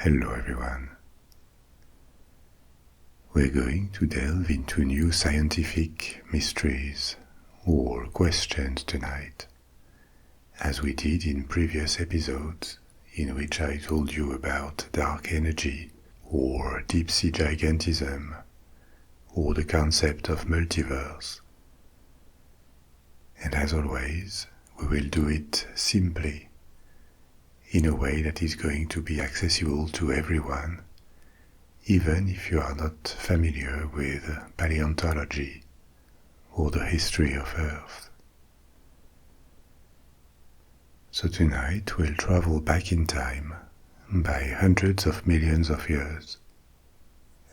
Hello everyone. We're going to delve into new scientific mysteries or questions tonight, as we did in previous episodes in which I told you about dark energy or deep sea gigantism or the concept of multiverse. And as always, we will do it simply, in a way that is going to be accessible to everyone, even if you are not familiar with paleontology or the history of Earth. So tonight we'll travel back in time by hundreds of millions of years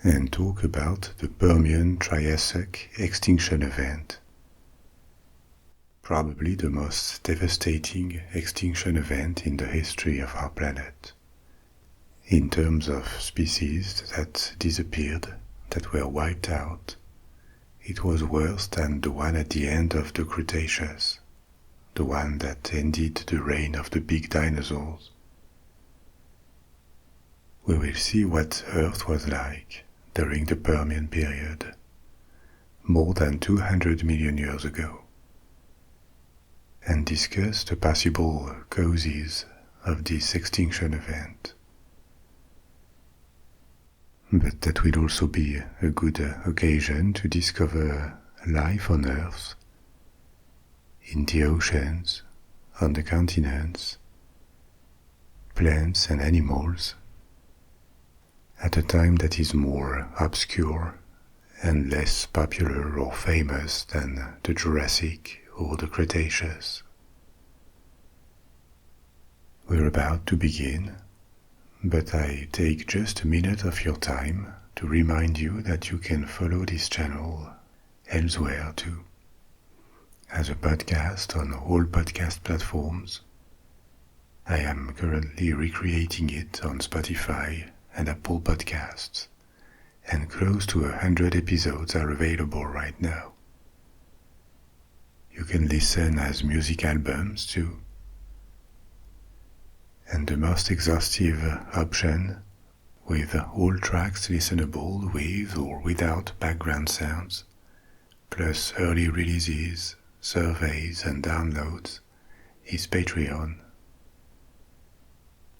and talk about the Permian-Triassic Extinction event, probably the most devastating extinction event in the history of our planet. In terms of species that disappeared, that were wiped out, it was worse than the one at the end of the Cretaceous, the one that ended the reign of the big dinosaurs. We will see what Earth was like during the Permian period, more than 200 million years ago, and discuss the possible causes of this extinction event. But that will also be a good occasion to discover life on Earth, in the oceans, on the continents, plants and animals, at a time that is more obscure and less popular or famous than the Jurassic or the Cretaceous. We're about to begin, but I take just a minute of your time to remind you that you can follow this channel elsewhere too, as a podcast on all podcast platforms. I am currently recreating it on Spotify and Apple Podcasts, and close to 100 episodes are available right now. You can listen as music albums too. And the most exhaustive option, with all tracks listenable with or without background sounds, plus early releases, surveys and downloads, is Patreon.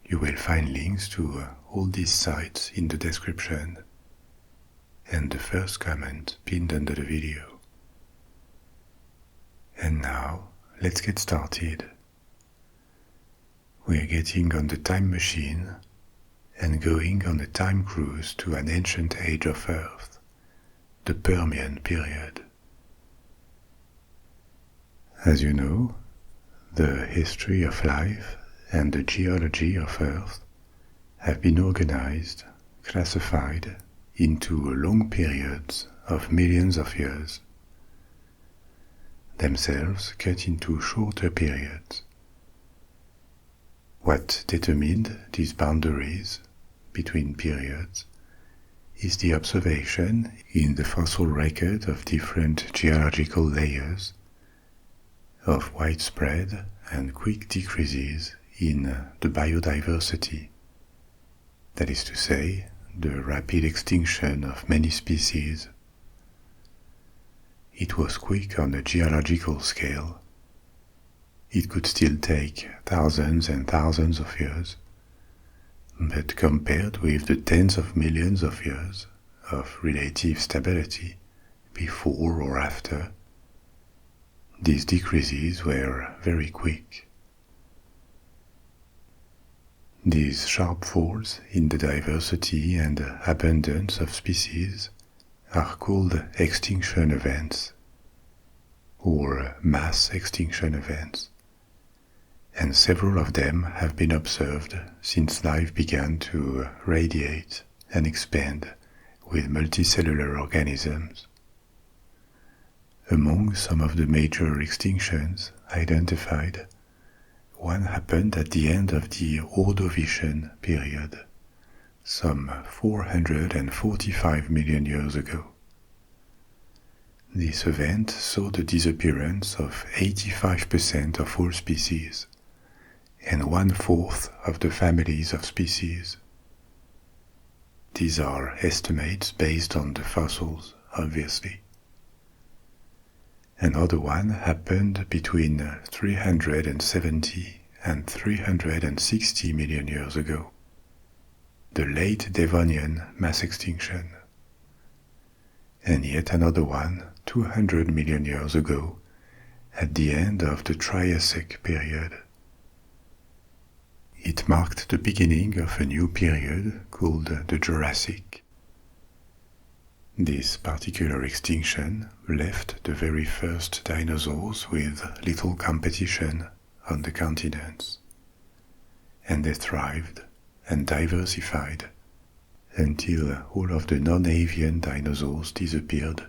You will find links to all these sites in the description and the first comment pinned under the video. And now, let's get started. We're getting on the time machine and going on a time cruise to an ancient age of Earth, the Permian period. As you know, the history of life and the geology of Earth have been organized, classified into long periods of millions of years, themselves cut into shorter periods. What determined these boundaries between periods is the observation in the fossil record of different geological layers of widespread and quick decreases in the biodiversity. That is to say, the rapid extinction of many species. It was quick on a geological scale. It could still take thousands and thousands of years, but compared with the tens of millions of years of relative stability before or after, these decreases were very quick. These sharp falls in the diversity and abundance of species are called extinction events, or mass extinction events, and several of them have been observed since life began to radiate and expand with multicellular organisms. Among some of the major extinctions identified, one happened at the end of the Ordovician period, some 445 million years ago. This event saw the disappearance of 85% of all species and 1/4 of the families of species. these are estimates based on the fossils, obviously. Another one happened between 370 and 360 million years ago, the late Devonian mass extinction. And yet another one 200 million years ago, at the end of the Triassic period. It marked the beginning of a new period called the Jurassic. This particular extinction left the very first dinosaurs with little competition on the continents, and they thrived and diversified until all of the non-avian dinosaurs disappeared,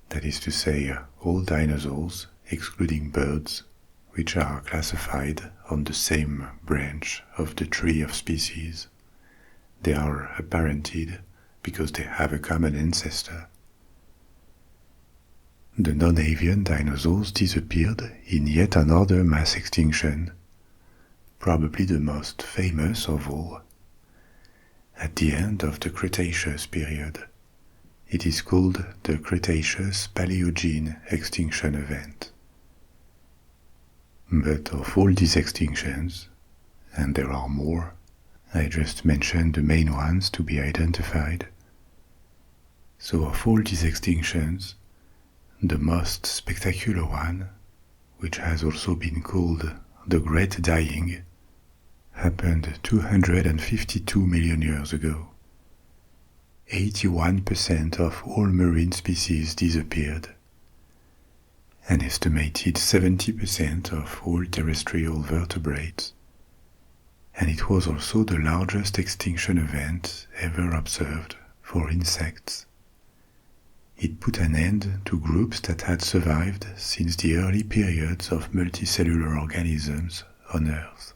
that is to say, all dinosaurs excluding birds, which are classified on the same branch of the tree of species. They are apparented because they have a common ancestor. The non-avian dinosaurs disappeared in yet another mass extinction, probably the most famous of all. At the end of the Cretaceous period, it is called the Cretaceous-Paleogene extinction event. But of all these extinctions, and there are more, I just mentioned the main ones to be identified. So of all these extinctions, the most spectacular one, which has also been called the Great Dying, happened 252 million years ago. 81% of all marine species disappeared. An estimated 70% of all terrestrial vertebrates, and it was also the largest extinction event ever observed for insects. It put an end to groups that had survived since the early periods of multicellular organisms on Earth,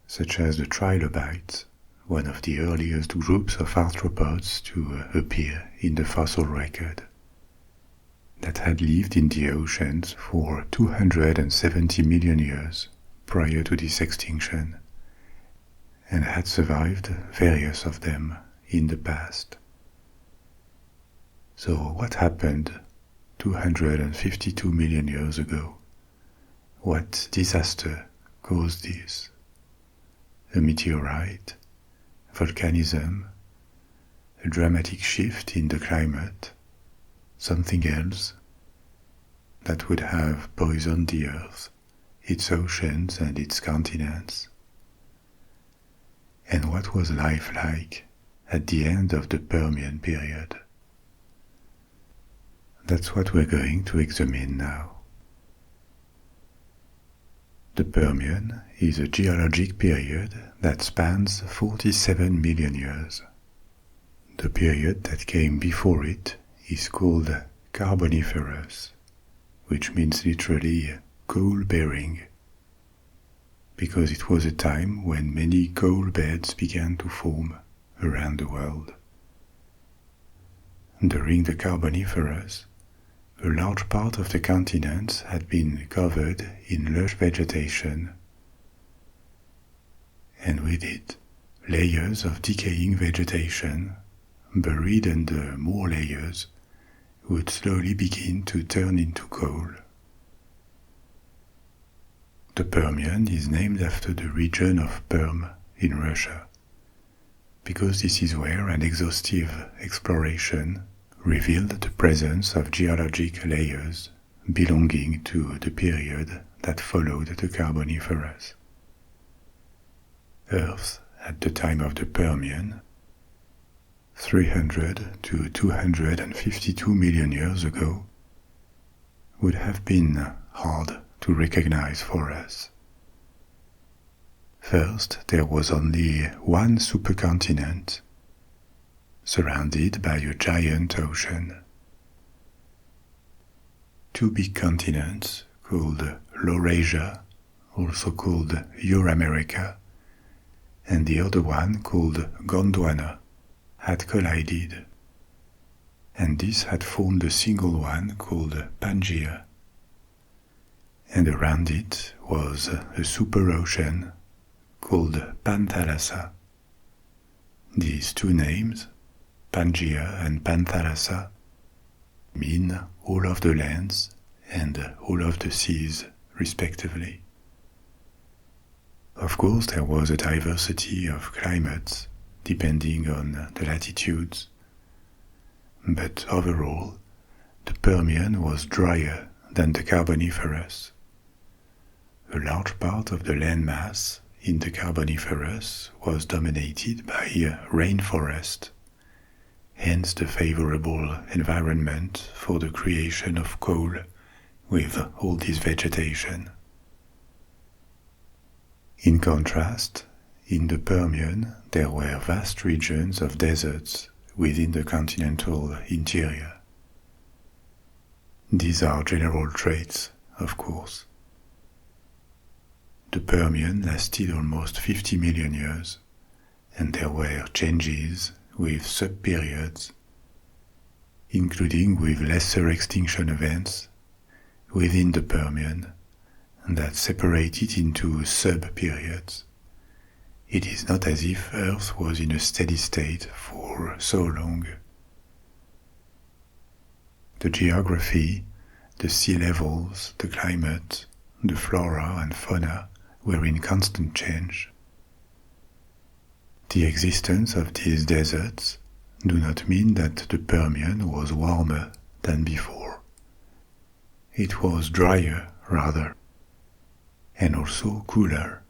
such as the trilobites, one of the earliest groups of arthropods to appear in the fossil record, that had lived in the oceans for 270 million years prior to this extinction, and had survived various of them in the past. So what happened 252 million years ago? What disaster caused this? A meteorite? Volcanism? A dramatic shift in the climate? Something else that would have poisoned the Earth, its oceans and its continents? And what was life like at the end of the Permian period? That's what we're going to examine now. The Permian is a geologic period that spans 47 million years. The period that came before it is called Carboniferous, which means literally coal-bearing, because it was a time when many coal beds began to form around the world. During the Carboniferous, a large part of the continents had been covered in lush vegetation, and with it, layers of decaying vegetation, buried under more layers, would slowly begin to turn into coal. The Permian is named after the region of Perm in Russia, because this is where an exhaustive exploration revealed the presence of geologic layers belonging to the period that followed the Carboniferous. Earth, at the time of the Permian, 300 to 252 million years ago, would have been hard to recognize for us. First, there was only one supercontinent, surrounded by a giant ocean. Two big continents called Laurasia, also called Euramerica, and the other one called Gondwana, had collided, and this had formed a single one called Pangea, and around it was a superocean called Panthalassa. These two names, Pangea and Panthalassa, mean all of the lands and all of the seas, respectively. Of course, there was a diversity of climates depending on the latitudes, but overall, the Permian was drier than the Carboniferous. A large part of the landmass in the Carboniferous was dominated by rainforest, hence the favorable environment for the creation of coal with all this vegetation. In contrast, in the Permian there were vast regions of deserts within the continental interior. These are general traits, of course. The Permian lasted almost 50 million years, and there were changes with sub-periods, including with lesser extinction events within the Permian that separate it into sub-periods. It is not as if Earth was in a steady state for so long. The geography, the sea levels, the climate, the flora and fauna were in constant change. The existence of these deserts do not mean that the Permian was warmer than before. It was drier, rather, and also cooler.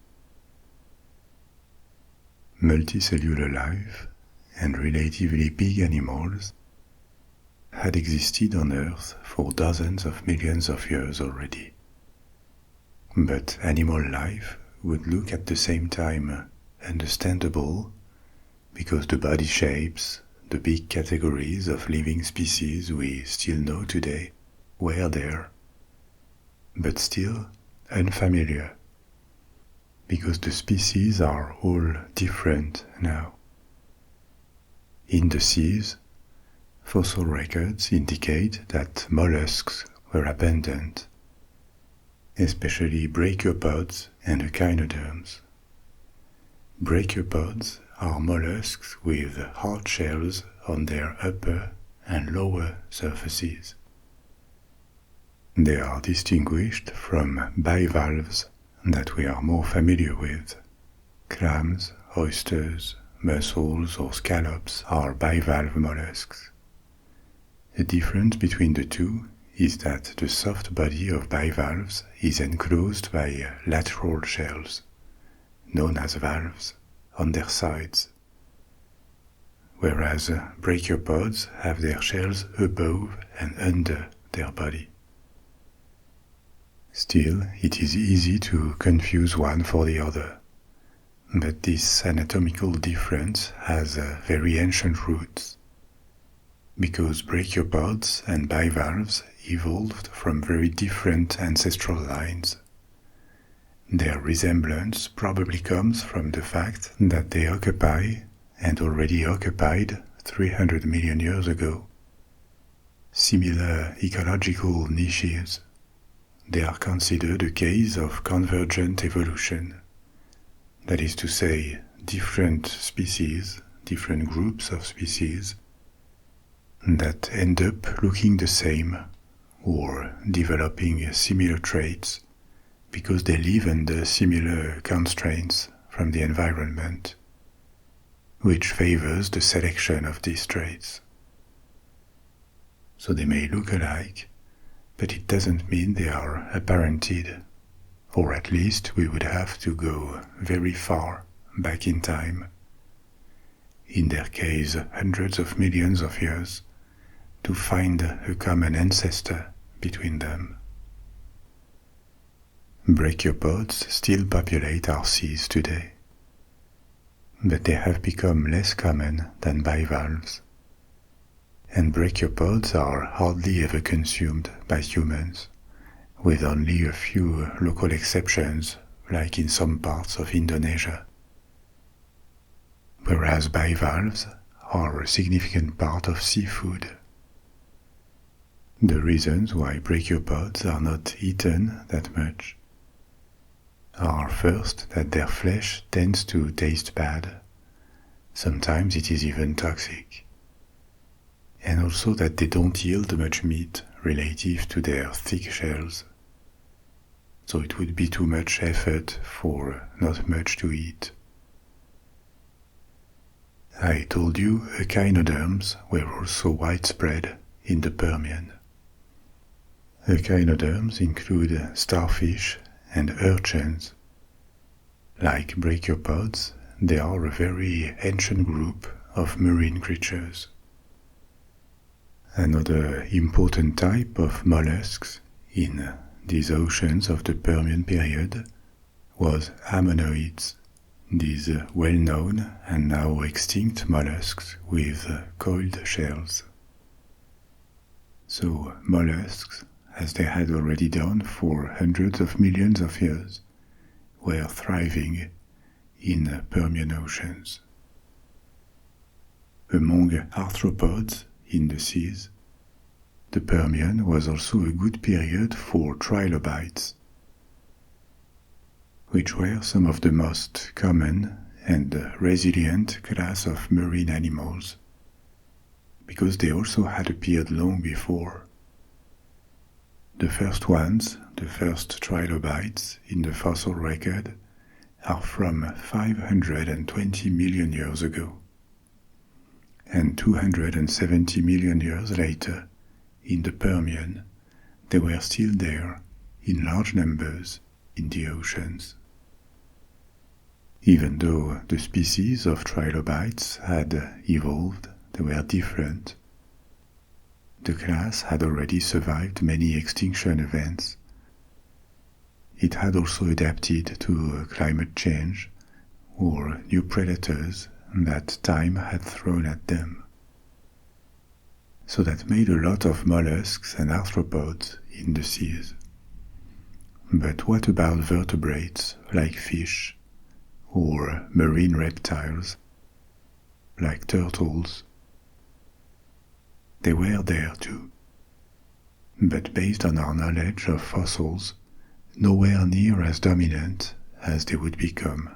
Multicellular life and relatively big animals had existed on Earth for dozens of millions of years already. But animal life would look at the same time understandable because the body shapes, the big categories of living species we still know today, were there, but still unfamiliar, because the species are all different now. In the seas, fossil records indicate that mollusks were abundant, especially brachiopods and echinoderms. Brachiopods are mollusks with hard shells on their upper and lower surfaces. They are distinguished from bivalves that we are more familiar with. Clams, oysters, mussels or scallops are bivalve mollusks. The difference between the two is that the soft body of bivalves is enclosed by lateral shells, known as valves, on their sides, whereas brachiopods have their shells above and under their body. Still, it is easy to confuse one for the other, but this anatomical difference has very ancient roots, because brachiopods and bivalves evolved from very different ancestral lines. Their resemblance probably comes from the fact that they occupy, and already occupied 300 million years ago, similar ecological niches. They are considered a case of convergent evolution. That is to say, different species, different groups of species, that end up looking the same or developing similar traits because they live under similar constraints from the environment, which favors the selection of these traits. So they may look alike, but it doesn't mean they are apparented, or at least we would have to go very far back in time, in their case hundreds of millions of years, to find a common ancestor between them. Brachiopods still populate our seas today, but they have become less common than bivalves, and brachiopods are hardly ever consumed by humans, with only a few local exceptions, like in some parts of Indonesia. Whereas bivalves are a significant part of seafood. The reasons why brachiopods are not eaten that much are first that their flesh tends to taste bad, Sometimes it is even toxic. And also that they don't yield much meat relative to their thick shells. So it would be too much effort for not much to eat. I told you echinoderms were also widespread in the Permian. Echinoderms include starfish and urchins. Like brachiopods, they are a very ancient group of marine creatures. Another important type of mollusks in these oceans of the Permian period was ammonoids, these well-known and now extinct mollusks with coiled shells. So mollusks, as they had already done for hundreds of millions of years, were thriving in Permian oceans. Among arthropods in the seas, the Permian was also a good period for trilobites, which were some of the most common and resilient class of marine animals, because they also had appeared long before. The first ones, the first trilobites in the fossil record, are from 520 million years ago, and 270 million years later, in the Permian, they were still there in large numbers in the oceans. Even though the species of trilobites had evolved, they were different. The class had already survived many extinction events. It had also adapted to climate change or new predators that time had thrown at them. So that made a lot of mollusks and arthropods in the seas. But what about vertebrates like fish or marine reptiles like turtles? They were there too, but based on our knowledge of fossils, nowhere near as dominant as they would become.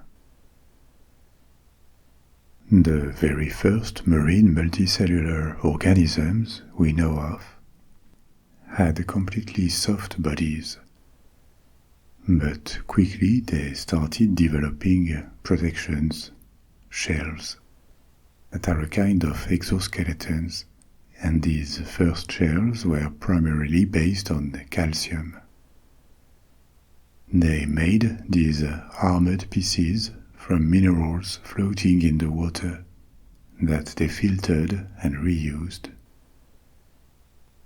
The very first marine multicellular organisms we know of had completely soft bodies, but quickly they started developing protections, shells, that are a kind of exoskeletons, and these first shells were primarily based on calcium. They made these armored pieces from minerals floating in the water that they filtered and reused.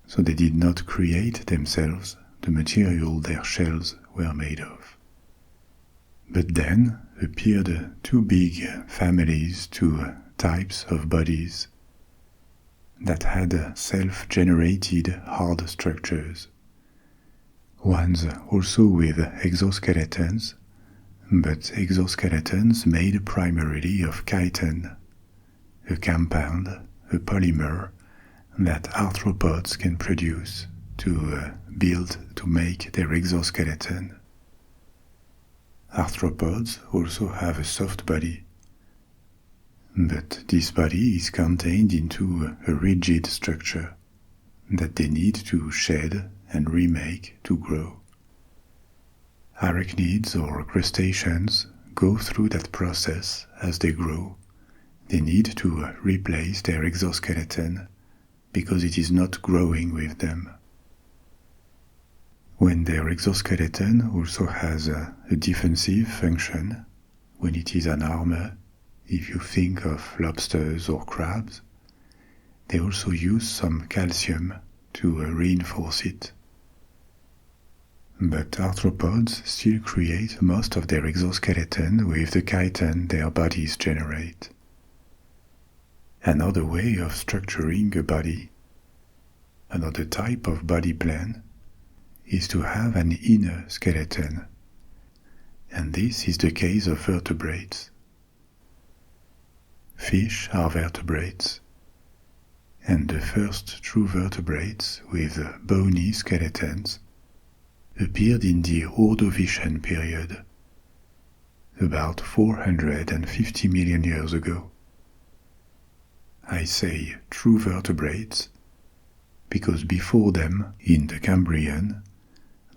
So they did not create themselves the material their shells were made of. But then appeared two big families, two types of bodies that had self-generated hard structures. Ones also with exoskeletons, but exoskeletons made primarily of chitin, a compound, a polymer that arthropods can produce to make their exoskeleton. Arthropods also have a soft body, but this body is contained into a rigid structure that they need to shed and remake to grow. Arachnids or crustaceans go through that process as they grow. They need to replace their exoskeleton because it is not growing with them. When their exoskeleton also has a defensive function, when it is an armor, if you think of lobsters or crabs, they also use some calcium to reinforce it. But arthropods still create most of their exoskeleton with the chitin their bodies generate. Another way of structuring a body, another type of body plan, is to have an inner skeleton, and this is the case of vertebrates. Fish are vertebrates, and the first true vertebrates with bony skeletons appeared in the Ordovician period, about 450 million years ago. I say true vertebrates because before them, in the Cambrian,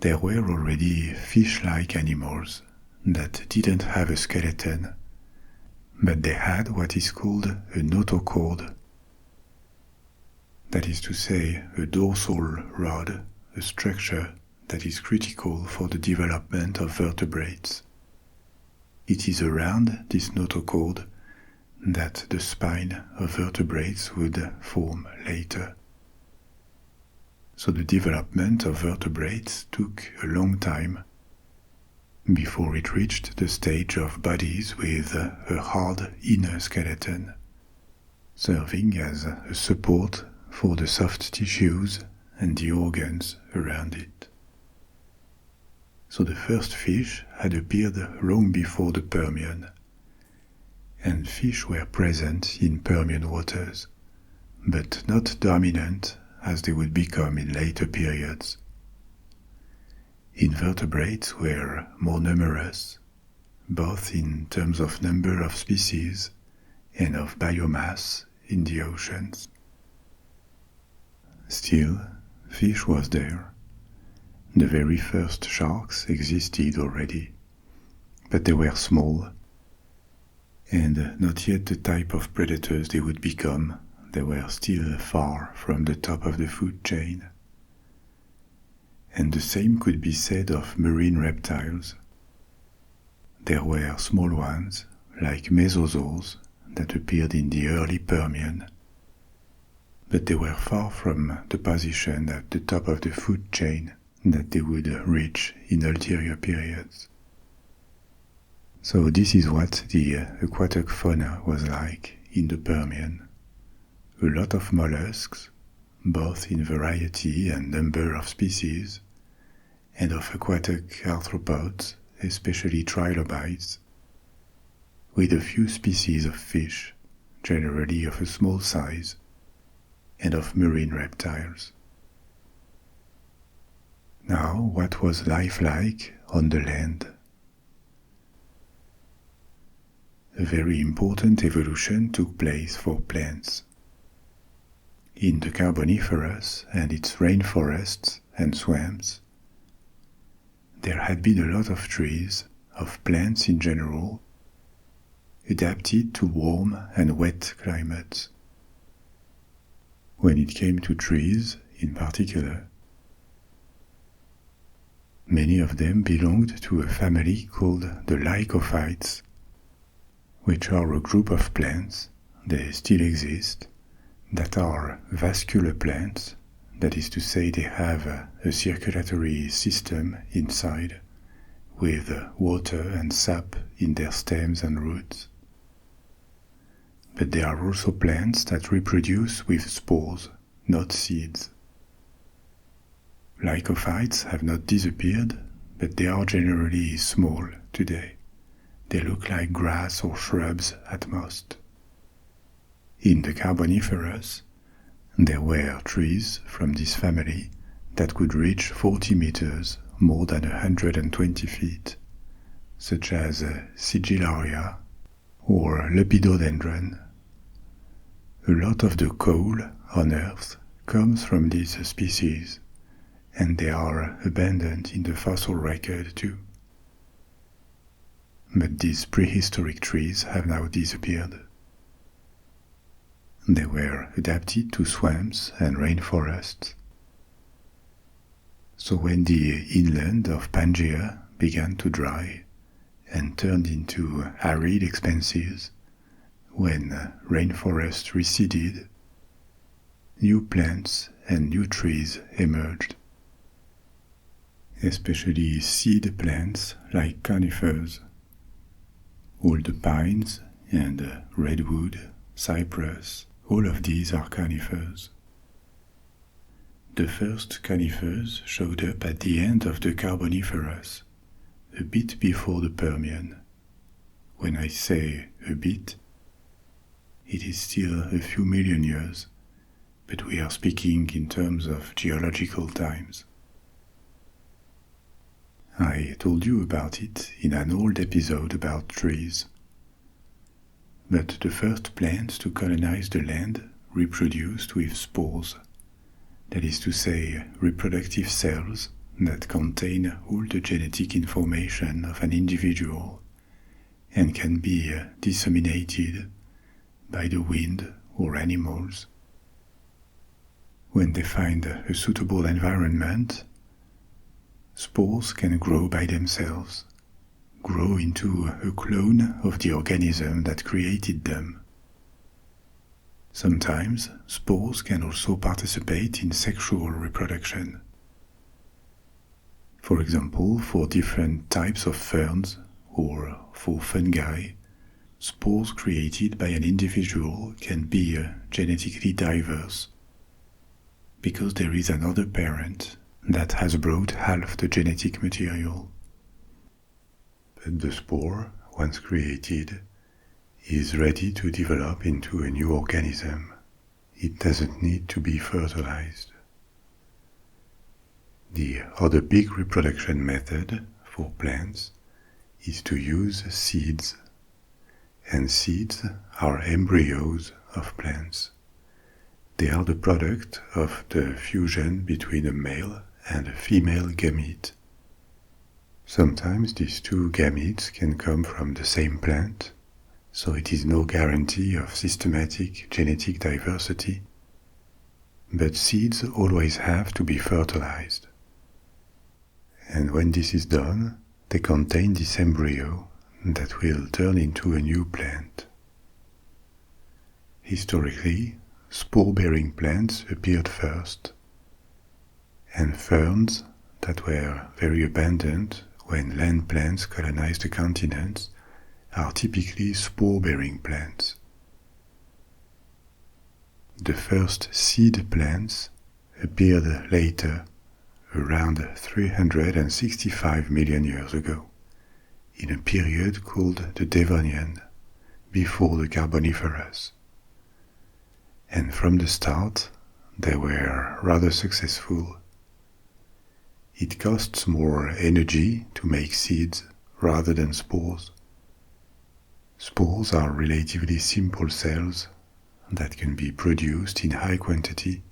there were already fish-like animals that didn't have a skeleton, but they had what is called a notochord. That is to say, a dorsal rod, a structure that is critical for the development of vertebrates. It is around this notochord that the spine of vertebrates would form later. So the development of vertebrates took a long time before it reached the stage of bodies with a hard inner skeleton, serving as a support for the soft tissues and the organs around it. So the first fish had appeared long before the Permian, and fish were present in Permian waters, but not dominant as they would become in later periods. Invertebrates were more numerous, both in terms of number of species and of biomass in the oceans. Still, fish was there. The very first sharks existed already, but they were small, and not yet the type of predators they would become. They were still far from the top of the food chain. And the same could be said of marine reptiles. There were small ones, like mesosaurs, that appeared in the early Permian, but they were far from the position at the top of the food chain that they would reach in ulterior periods. So this is what the aquatic fauna was like in the Permian. A lot of mollusks, both in variety and number of species, and of aquatic arthropods, especially trilobites, with a few species of fish, generally of a small size, and of marine reptiles. Now, what was life like on the land? A very important evolution took place for plants. In the Carboniferous and its rainforests and swamps, there had been a lot of trees, of plants in general, adapted to warm and wet climates. When it came to trees, in particular, many of them belonged to a family called the Lycophytes, which are a group of plants, they still exist, that are vascular plants, that is to say they have a circulatory system inside, with water and sap in their stems and roots. But they are also plants that reproduce with spores, not seeds. Lycophytes have not disappeared, but they are generally small today. They look like grass or shrubs at most. In the Carboniferous, there were trees from this family that could reach 40 meters, more than 120 feet, such as Sigillaria or Lepidodendron. A lot of the coal on Earth comes from these species, and they are abundant in the fossil record too. But these prehistoric trees have now disappeared. They were adapted to swamps and rainforests. So when the inland of Pangea began to dry and turned into arid expanses, when rainforests receded, new plants and new trees emerged, especially seed plants like conifers. All the pines and redwood, cypress, all of these are conifers. The first conifers showed up at the end of the Carboniferous, a bit before the Permian. When I say a bit, it is still a few million years, but we are speaking in terms of geological times. I told you about it in an old episode about trees. But the first plants to colonize the land reproduced with spores, that is to say, reproductive cells that contain all the genetic information of an individual and can be disseminated by the wind or animals. When they find a suitable environment, spores can grow by themselves, grow into a clone of the organism that created them. Sometimes spores can also participate in sexual reproduction. For example, for different types of ferns or for fungi, spores created by an individual can be genetically diverse, because there is another parent that has brought half the genetic material. But the spore, once created, is ready to develop into a new organism. It doesn't need to be fertilized. The other big reproduction method for plants is to use seeds, and seeds are embryos of plants. They are the product of the fusion between a male and a female gamete. Sometimes these two gametes can come from the same plant, so it is no guarantee of systematic genetic diversity, but seeds always have to be fertilized. And when this is done, they contain this embryo that will turn into a new plant. Historically, spore-bearing plants appeared first, and ferns that were very abundant when land plants colonized the continents are typically spore-bearing plants. The first seed plants appeared later, around 365 million years ago, in a period called the Devonian, before the Carboniferous. And from the start, they were rather successful. It costs more energy to make seeds rather than spores. Spores are relatively simple cells that can be produced in high quantity.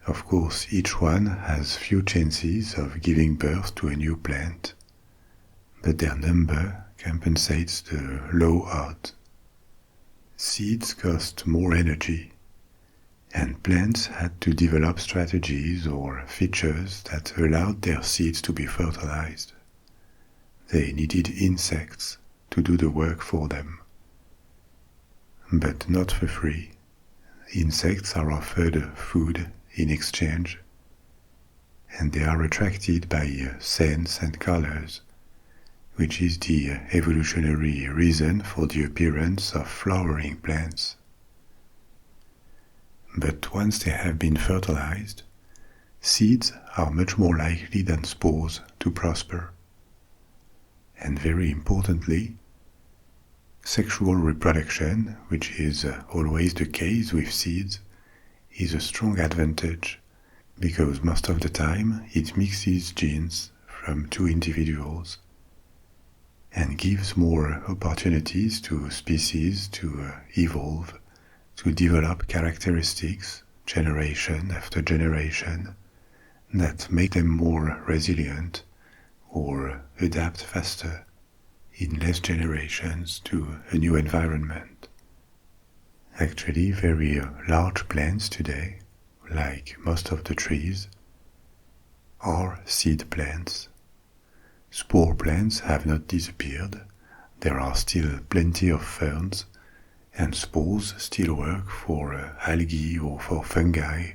Of course, each one has few chances of giving birth to a new plant, but their number compensates the low odds. Seeds cost more energy, and plants had to develop strategies or features that allowed their seeds to be fertilized. They needed insects to do the work for them. But not for free. Insects are offered food in exchange, and they are attracted by scents and colors, which is the evolutionary reason for the appearance of flowering plants. But once they have been fertilized, seeds are much more likely than spores to prosper. And very importantly, sexual reproduction, which is always the case with seeds, is a strong advantage, because most of the time it mixes genes from two individuals and gives more opportunities to species to evolve, to develop characteristics generation after generation that make them more resilient or adapt faster in less generations to a new environment. Actually, very large plants today, like most of the trees, are seed plants. Spore plants have not disappeared. There are still plenty of ferns, and spores still work for algae or for fungi.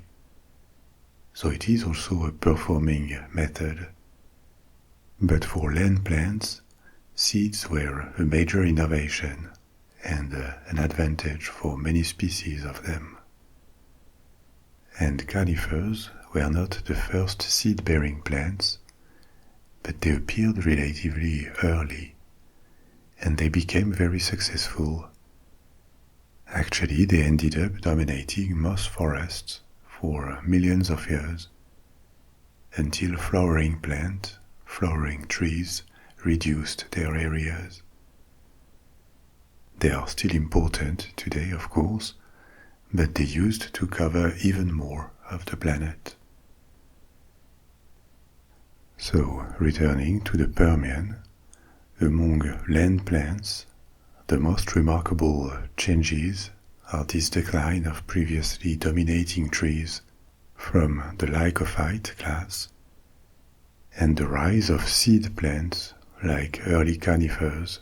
So it is also a performing method. But for land plants, seeds were a major innovation and an advantage for many species of them. And conifers were not the first seed-bearing plants, but they appeared relatively early, and they became very successful. Actually, they ended up dominating most forests for millions of years, until flowering trees reduced their areas. They are still important today, of course, but they used to cover even more of the planet. So, returning to the Permian, among land plants, the most remarkable changes are this decline of previously dominating trees from the Lycophyte class, and the rise of seed plants like early conifers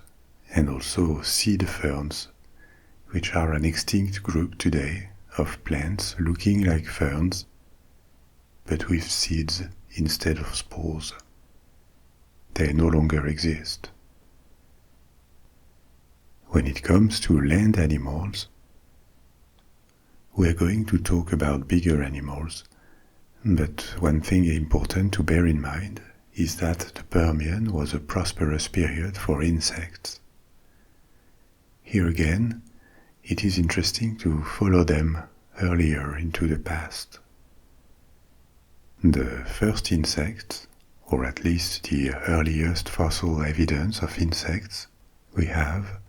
and also seed ferns, which are an extinct group today of plants looking like ferns, but with seeds instead of spores. They no longer exist. When it comes to land animals, we're going to talk about bigger animals, but one thing important to bear in mind is that the Permian was a prosperous period for insects. Here again, it is interesting to follow them earlier into the past. The first insects, or at least the earliest fossil evidence of insects we have,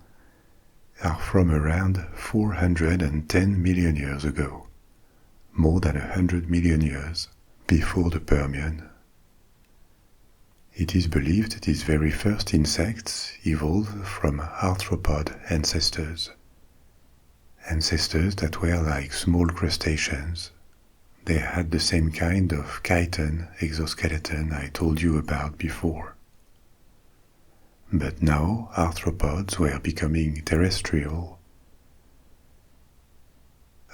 are from around 410 million years ago, more than 100 million years before the Permian. It is believed these very first insects evolved from arthropod ancestors that were like small crustaceans. They had the same kind of chitin exoskeleton I told you about before. But now arthropods were becoming terrestrial.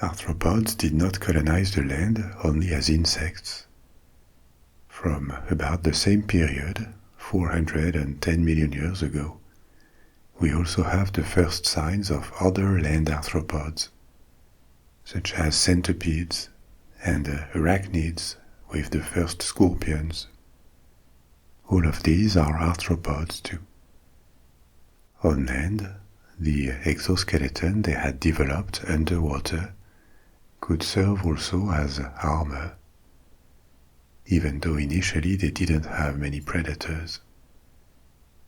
Arthropods did not colonize the land only as insects. From about the same period, 410 million years ago, we also have the first signs of other land arthropods, such as centipedes and arachnids with the first scorpions. All of these are arthropods too. On land, the exoskeleton they had developed underwater could serve also as armor, even though initially they didn't have many predators.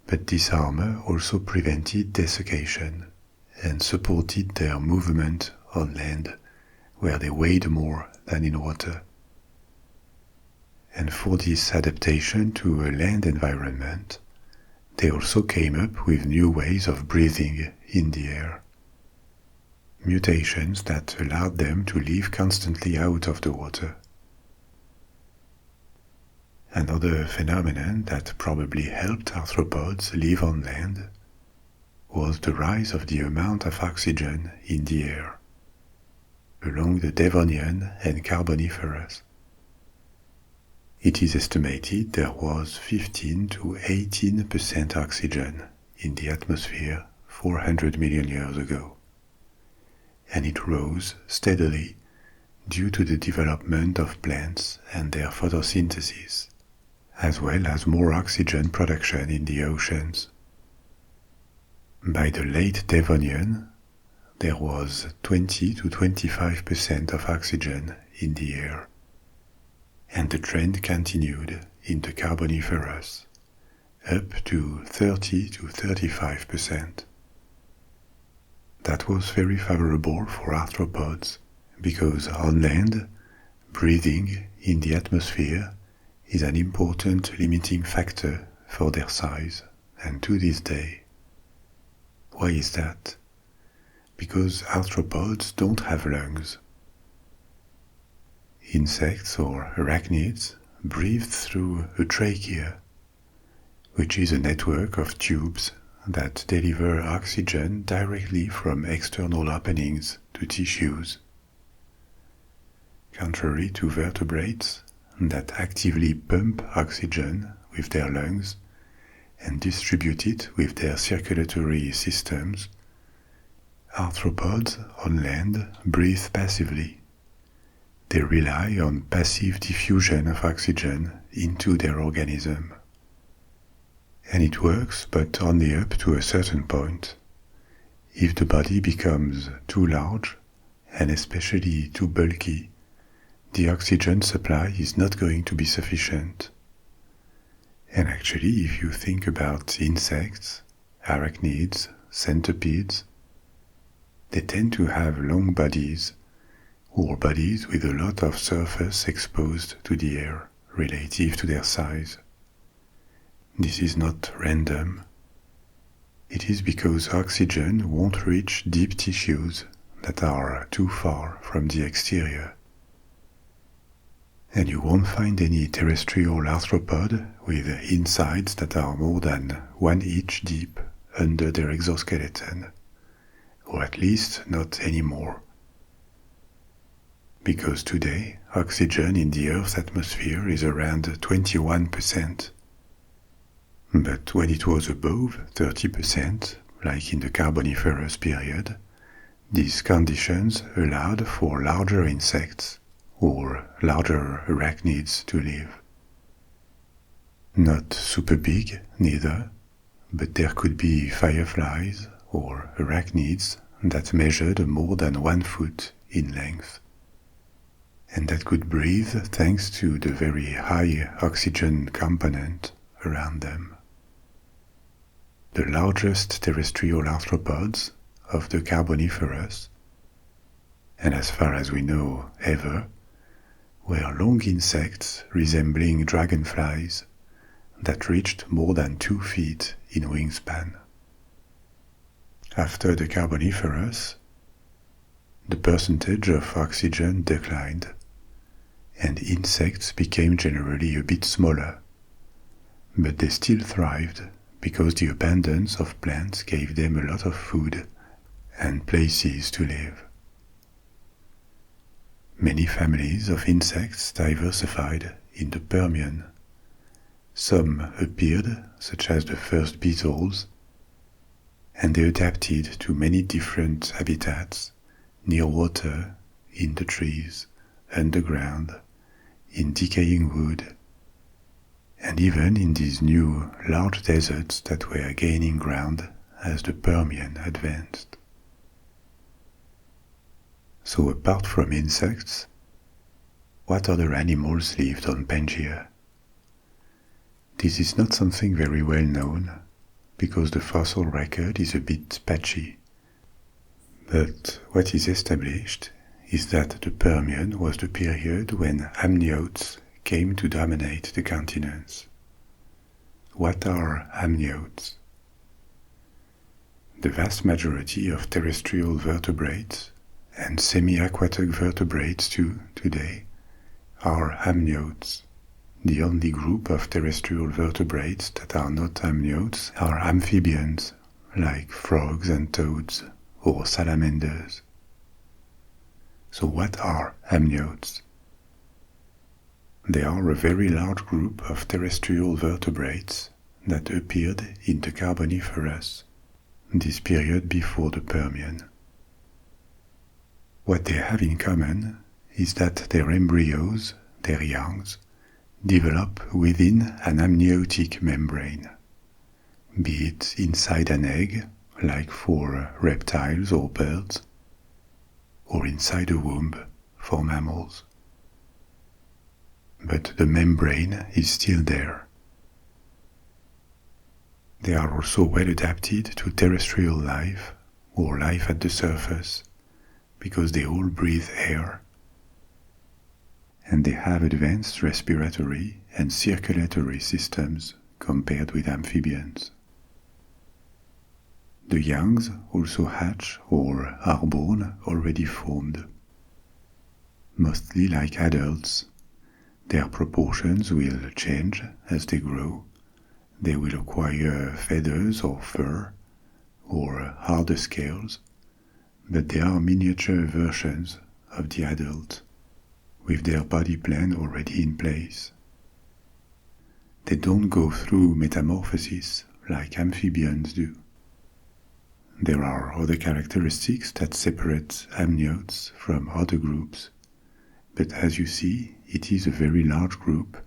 But this armor also prevented desiccation and supported their movement on land, where they weighed more than in water. And for this adaptation to a land environment, they also came up with new ways of breathing in the air. Mutations that allowed them to live constantly out of the water. Another phenomenon that probably helped arthropods live on land was the rise of the amount of oxygen in the air along the Devonian and Carboniferous. It is estimated there was 15 to 18% oxygen in the atmosphere 400 million years ago, and it rose steadily due to the development of plants and their photosynthesis, as well as more oxygen production in the oceans. By the late Devonian, there was 20 to 25% of oxygen in the air, and the trend continued in the Carboniferous, up to 30 to 35%. That was very favorable for arthropods, because on land, breathing in the atmosphere is an important limiting factor for their size, and to this day. Why is that? Because arthropods don't have lungs. Insects or arachnids breathe through a trachea, which is a network of tubes that deliver oxygen directly from external openings to tissues. Contrary to vertebrates that actively pump oxygen with their lungs and distribute it with their circulatory systems, arthropods on land breathe passively. They rely on passive diffusion of oxygen into their organism. And it works, but only up to a certain point. If the body becomes too large, and especially too bulky, the oxygen supply is not going to be sufficient. And actually, if you think about insects, arachnids, centipedes, they tend to have long bodies, or bodies with a lot of surface exposed to the air relative to their size. This is not random. It is because oxygen won't reach deep tissues that are too far from the exterior. And you won't find any terrestrial arthropod with insides that are more than 1 inch deep under their exoskeleton, or at least not anymore. Because today, oxygen in the Earth's atmosphere is around 21%. But when it was above 30%, like in the Carboniferous period, these conditions allowed for larger insects or larger arachnids to live. Not super big, neither, but there could be fireflies or arachnids that measured more than 1 foot in length, and that could breathe thanks to the very high oxygen component around them. The largest terrestrial arthropods of the Carboniferous, and as far as we know ever, were long insects resembling dragonflies that reached more than 2 feet in wingspan. After the Carboniferous, the percentage of oxygen declined, and insects became generally a bit smaller, but they still thrived because the abundance of plants gave them a lot of food and places to live. Many families of insects diversified in the Permian. Some appeared, such as the first beetles, and they adapted to many different habitats, near water, in the trees, underground, in decaying wood, and even in these new large deserts that were gaining ground as the Permian advanced. So apart from insects, what other animals lived on Pangea? This is not something very well known, because the fossil record is a bit patchy. But what is established is that the Permian was the period when amniotes came to dominate the continents. What are amniotes? The vast majority of terrestrial vertebrates, and semi-aquatic vertebrates too, today, are amniotes. The only group of terrestrial vertebrates that are not amniotes are amphibians, like frogs and toads, or salamanders. So what are amniotes? They are a very large group of terrestrial vertebrates that appeared in the Carboniferous, this period before the Permian. What they have in common is that their embryos, their youngs, develop within an amniotic membrane, be it inside an egg, like for reptiles or birds, or inside a womb for mammals. But the membrane is still there. They are also well adapted to terrestrial life or life at the surface, because they all breathe air, and they have advanced respiratory and circulatory systems compared with amphibians. The youngs also hatch or are born already formed. Mostly like adults, their proportions will change as they grow. They will acquire feathers or fur, or harder scales, but they are miniature versions of the adult, with their body plan already in place. They don't go through metamorphosis like amphibians do. There are other characteristics that separate amniotes from other groups, but as you see, it is a very large group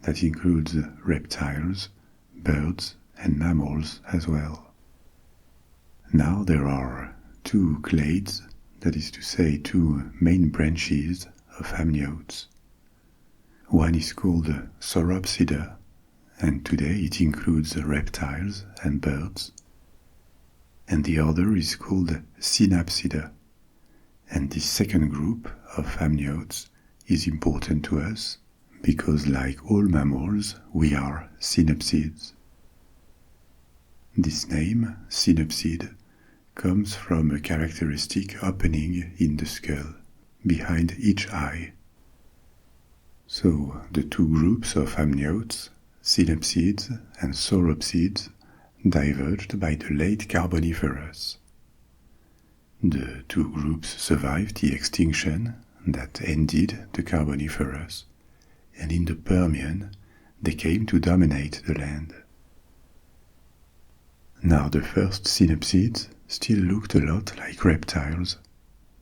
that includes reptiles, birds, and mammals as well. Now there are 2 clades, that is to say 2 main branches of amniotes. One is called Sauropsida, and today it includes reptiles and birds. and the other is called Synapsida. And this second group of amniotes is important to us because, like all mammals, we are synapsids. This name, synapsid, comes from a characteristic opening in the skull, behind each eye. So the two groups of amniotes, synapsids and sauropsids, diverged by the late Carboniferous. The two groups survived the extinction that ended the Carboniferous, and in the Permian they came to dominate the land. Now the first synapsids still looked a lot like reptiles,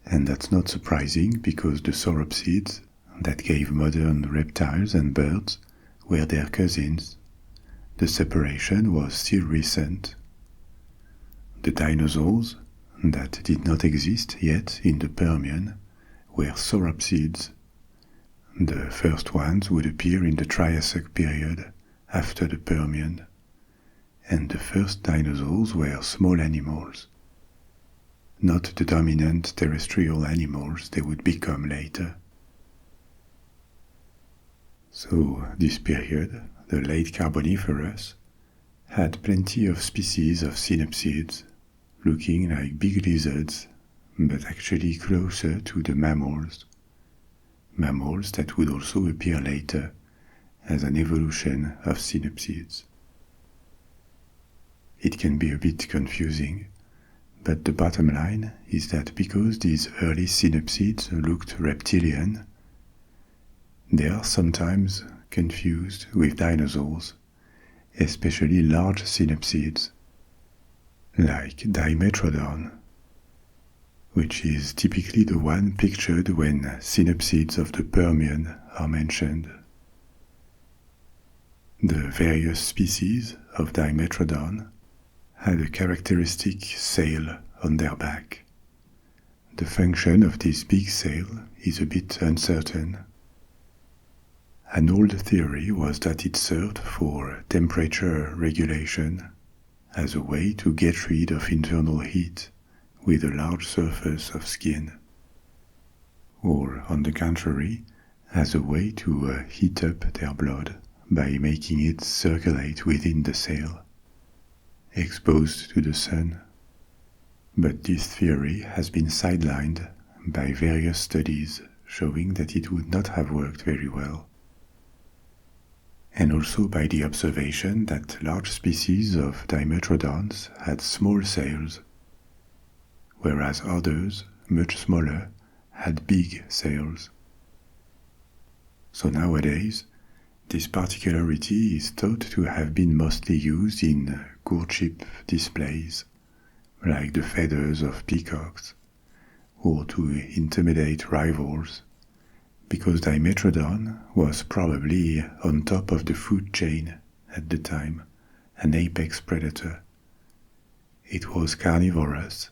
and that's not surprising because the sauropsids that gave modern reptiles and birds were their cousins. The separation was still recent. The dinosaurs that did not exist yet in the Permian were sauropsids. The first ones would appear in the Triassic period after the Permian, and the first dinosaurs were small animals, not the dominant terrestrial animals they would become later. So this period, the late Carboniferous, had plenty of species of synapsids, looking like big lizards, but actually closer to the mammals. Mammals that would also appear later as an evolution of synapsids. It can be a bit confusing, but the bottom line is that because these early synapsids looked reptilian, they are sometimes confused with dinosaurs, especially large synapsids, like Dimetrodon, which is typically the one pictured when synapsids of the Permian are mentioned. The various species of Dimetrodon had a characteristic sail on their back. The function of this big sail is a bit uncertain. An old theory was that it served for temperature regulation as a way to get rid of internal heat with a large surface of skin, or on the contrary, as a way to heat up their blood by making it circulate within the sail, exposed to the sun. But this theory has been sidelined by various studies showing that it would not have worked very well, and also by the observation that large species of Dimetrodons had small sails, whereas others, much smaller, had big sails. So nowadays, this particularity is thought to have been mostly used in courtship displays, like the feathers of peacocks, or to intimidate rivals, because Dimetrodon was probably on top of the food chain at the time, an apex predator. It was carnivorous,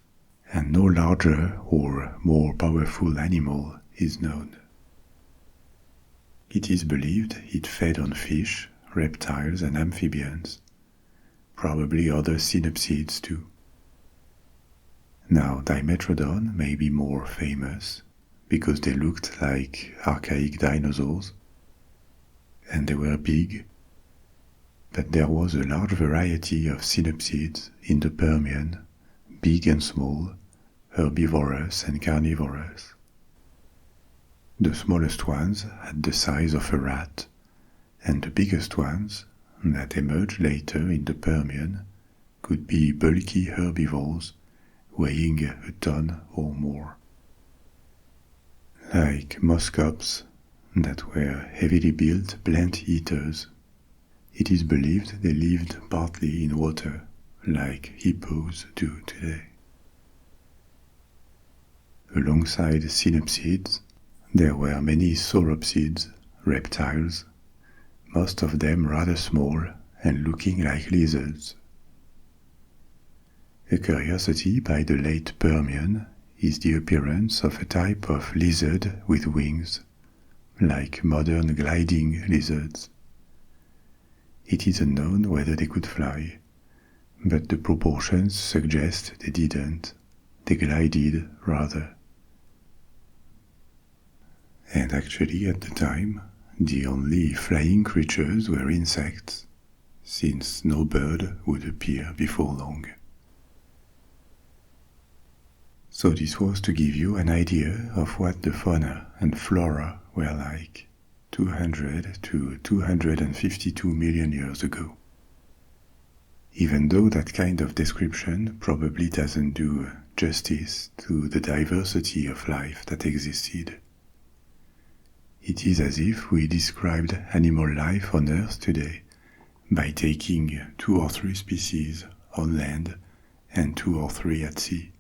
and no larger or more powerful animal is known. It is believed it fed on fish, reptiles, and amphibians, probably other synapsids too. Now, Dimetrodon may be more famous because they looked like archaic dinosaurs, and they were big, but there was a large variety of synapsids in the Permian, big and small, herbivorous and carnivorous. The smallest ones had the size of a rat, and the biggest ones, that emerged later in the Permian, could be bulky herbivores weighing a ton or more. Like muskox, that were heavily built plant eaters, it is believed they lived partly in water, like hippos do today. Alongside synapsids, there were many sauropsids, reptiles, most of them rather small and looking like lizards. A curiosity by the late Permian is the appearance of a type of lizard with wings, like modern gliding lizards. It is unknown whether they could fly, but the proportions suggest they didn't. They glided, rather. And actually, at the time, the only flying creatures were insects, since no bird would appear before long. So this was to give you an idea of what the fauna and flora were like 200 to 252 million years ago. Even though that kind of description probably doesn't do justice to the diversity of life that existed. It is as if we described animal life on Earth today by taking 2 or 3 species on land and 2 or 3 at sea.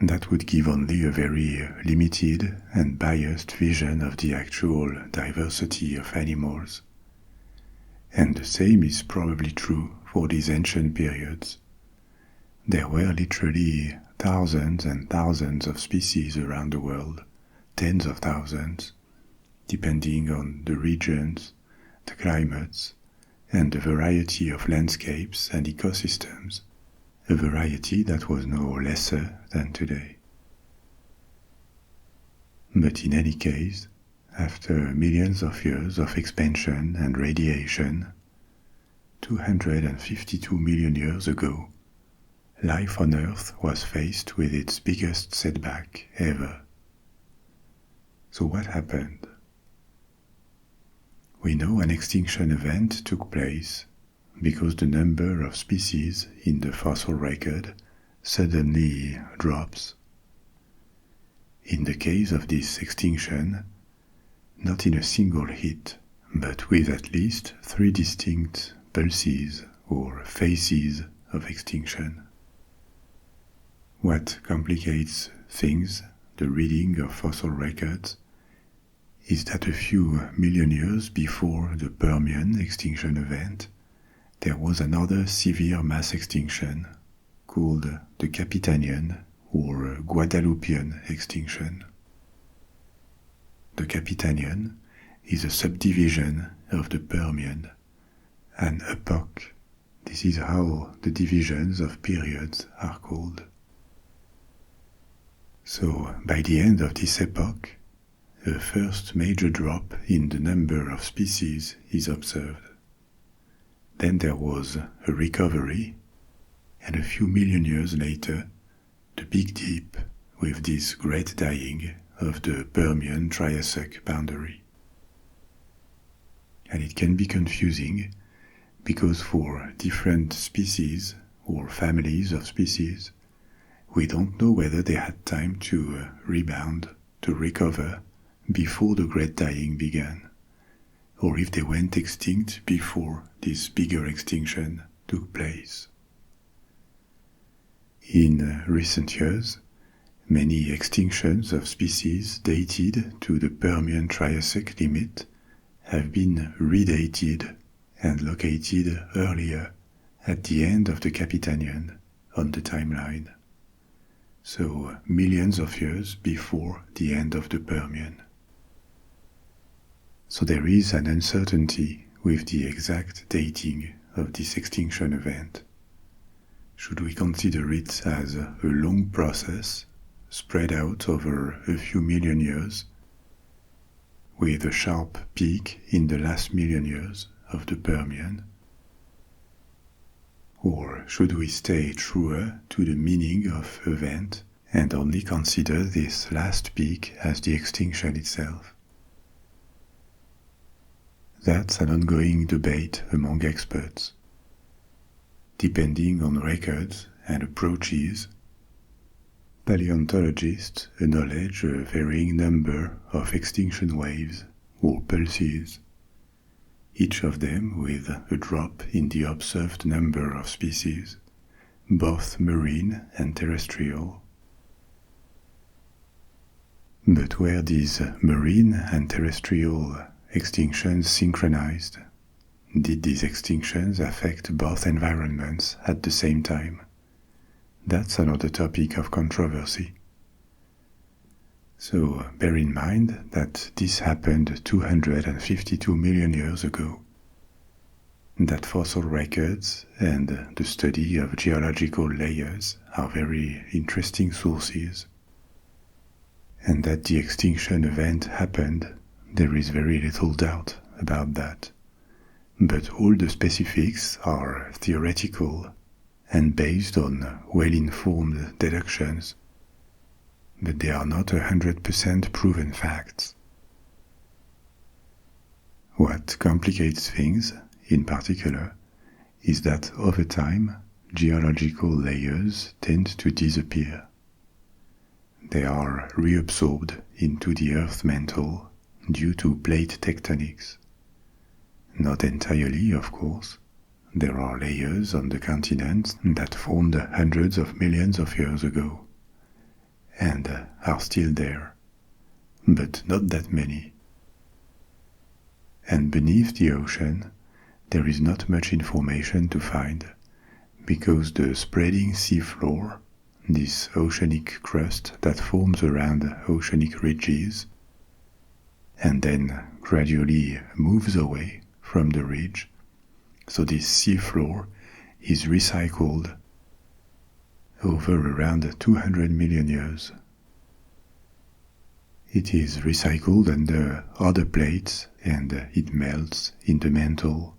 That would give only a very limited and biased vision of the actual diversity of animals. And the same is probably true for these ancient periods. There were literally thousands and thousands of species around the world, tens of thousands, depending on the regions, the climates, and the variety of landscapes and ecosystems, a variety that was no lesser than today. But in any case, after millions of years of expansion and radiation, 252 million years ago, life on Earth was faced with its biggest setback ever. So what happened? We know an extinction event took place because the number of species in the fossil record suddenly drops. In the case of this extinction, not in a single hit, but with at least 3 distinct pulses or phases of extinction. What complicates things, the reading of fossil records, is that a few million years before the Permian extinction event, there was another severe mass extinction called the Capitanian or Guadalupian extinction. The Capitanian is a subdivision of the Permian, an epoch. This is how the divisions of periods are called. So, by the end of this epoch, a first major drop in the number of species is observed. Then there was a recovery, and a few million years later, the big dip with this great dying of the Permian-Triassic boundary. And it can be confusing because for different species or families of species, we don't know whether they had time to rebound, to recover before the great dying began, or if they went extinct before this bigger extinction took place. In recent years, many extinctions of species dated to the Permian-Triassic limit have been redated and located earlier at the end of the Capitanian on the timeline, so millions of years before the end of the Permian. So there is an uncertainty with the exact dating of this extinction event. Should we consider it as a long process spread out over a few million years, with a sharp peak in the last million years of the Permian? Or should we stay truer to the meaning of event and only consider this last peak as the extinction itself? That's an ongoing debate among experts. Depending on records and approaches, paleontologists acknowledge a varying number of extinction waves or pulses, each of them with a drop in the observed number of species, both marine and terrestrial. But were these marine and terrestrial extinctions synchronized? Did these extinctions affect both environments at the same time? That's another topic of controversy. So bear in mind that this happened 252 million years ago. that fossil records and the study of geological layers are very interesting sources, and that the extinction event happened, there is very little doubt about that. But all the specifics are theoretical and based on well-informed deductions, but they are not 100% proven facts. What complicates things, in particular, is that over time, geological layers tend to disappear. They are reabsorbed into the Earth mantle due to plate tectonics. Not entirely, of course. There are layers on the continent that formed hundreds of millions of years ago, and are still there, but not that many. And beneath the ocean, there is not much information to find, because the spreading seafloor, this oceanic crust that forms around oceanic ridges, and then gradually moves away from the ridge, so this seafloor is recycled over around 200 million years. It is recycled under other plates and it melts in the mantle.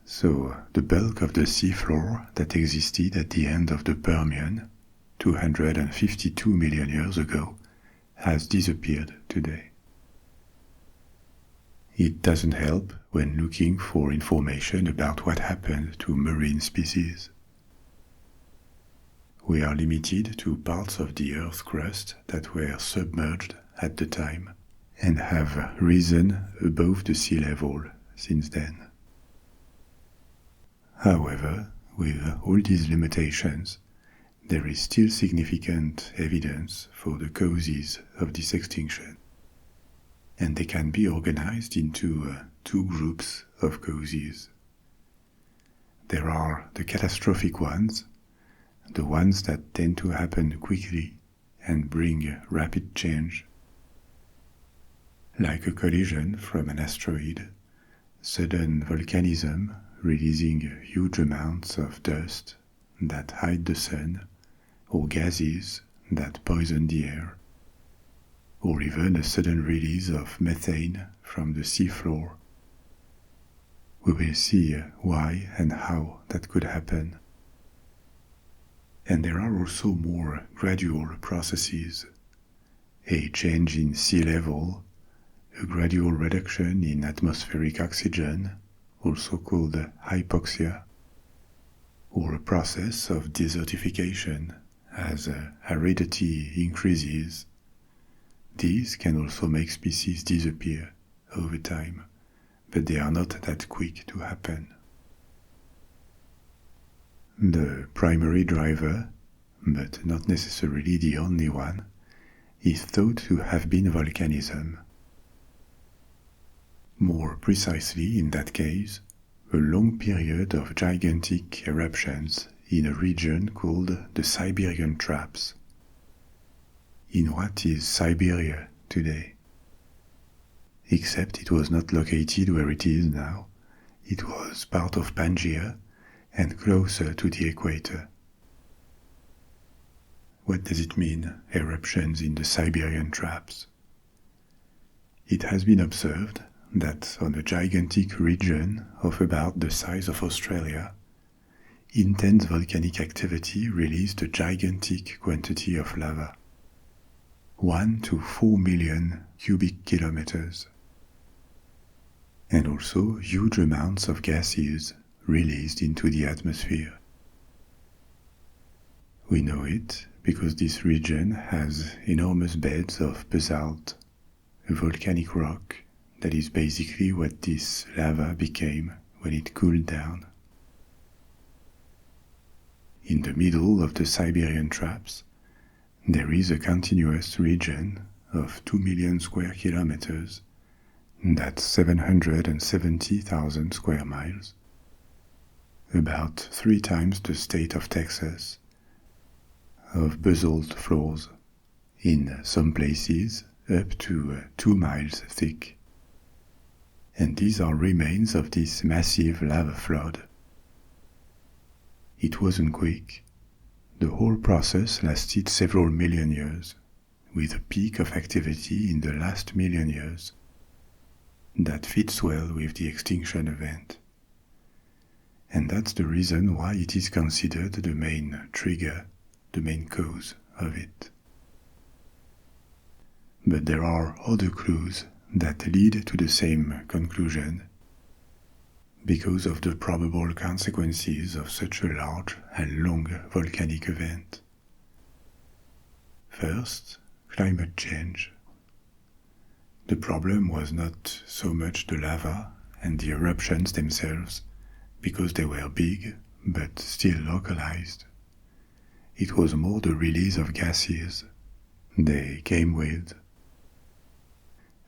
So the bulk of the seafloor that existed at the end of the Permian, 252 million years ago, has disappeared today. It doesn't help when looking for information about what happened to marine species. We are limited to parts of the Earth's crust that were submerged at the time and have risen above the sea level since then. However, with all these limitations, there is still significant evidence for the causes of this extinction, and they can be organized into two groups of causes. There are the catastrophic ones, the ones that tend to happen quickly and bring rapid change, like a collision from an asteroid, sudden volcanism releasing huge amounts of dust that hide the sun, or gases that poison the air, or even a sudden release of methane from the seafloor. We will see why and how that could happen. And there are also more gradual processes, a change in sea level, a gradual reduction in atmospheric oxygen, also called hypoxia, or a process of desertification as aridity increases. These can also make species disappear over time, but they are not that quick to happen. The primary driver, but not necessarily the only one, is thought to have been volcanism. More precisely, in that case, a long period of gigantic eruptions in a region called the Siberian Traps, in what is Siberia today. Except it was not located where it is now. It was part of Pangea and closer to the equator. What does it mean, eruptions in the Siberian Traps? It has been observed that on a gigantic region of about the size of Australia, intense volcanic activity released a gigantic quantity of lava, 1 to 4 million cubic kilometers, and also huge amounts of gases released into the atmosphere. We know it because this region has enormous beds of basalt, a volcanic rock that is basically what this lava became when it cooled down. In the middle of the Siberian Traps, there is a continuous region of 2 million square kilometers, that's 770,000 square miles, about 3 times the state of Texas, of basalt floors, in some places up to 2 miles thick. and these are remains of this massive lava flood. It wasn't quick. The whole process lasted several million years, with a peak of activity in the last million years. That fits well with the extinction event. And that's the reason why it is considered the main trigger, the main cause of it. But there are other clues that lead to the same conclusion because of the probable consequences of such a large and long volcanic event. First, climate change. The problem was not so much the lava and the eruptions themselves, because they were big but still localized. It was more the release of gases they came with,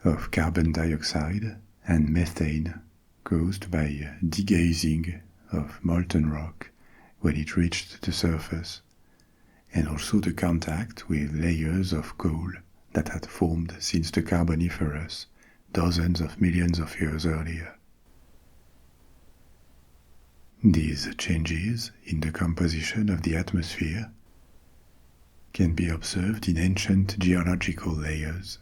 of carbon dioxide and methane caused by degazing of molten rock when it reached the surface, and also the contact with layers of coal that had formed since the Carboniferous dozens of millions of years earlier. These changes in the composition of the atmosphere can be observed in ancient geological layers,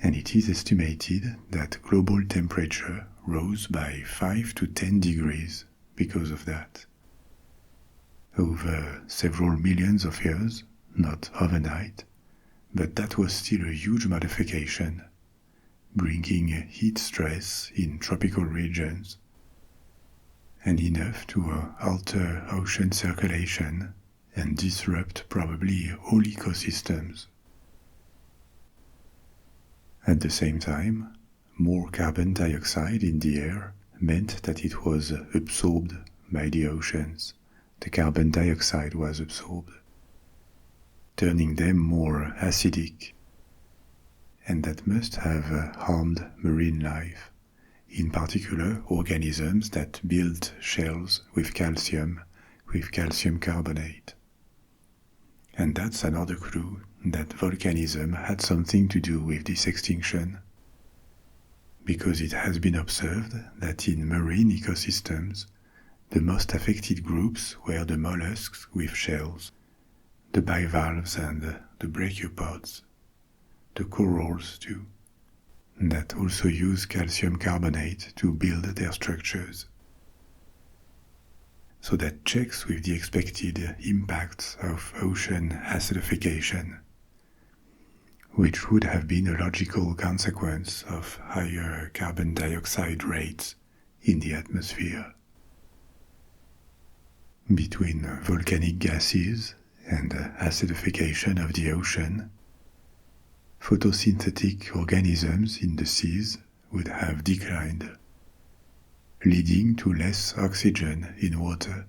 and it is estimated that global temperature rose by 5 to 10 degrees because of that. Over several millions of years, not overnight, but that was still a huge modification, bringing heat stress in tropical regions, and enough to alter ocean circulation and disrupt probably all ecosystems. At the same time, more carbon dioxide in the air meant that it was absorbed by the oceans. The carbon dioxide was absorbed, turning them more acidic, and that must have harmed marine life, in particular organisms that built shells with calcium carbonate. And that's another clue that volcanism had something to do with this extinction, because it has been observed that in marine ecosystems, the most affected groups were the mollusks with shells, the bivalves and the brachiopods, the corals too, that also use calcium carbonate to build their structures. So that checks with the expected impacts of ocean acidification, which would have been a logical consequence of higher carbon dioxide rates in the atmosphere. Between volcanic gases and acidification of the ocean, photosynthetic organisms in the seas would have declined, leading to less oxygen in water.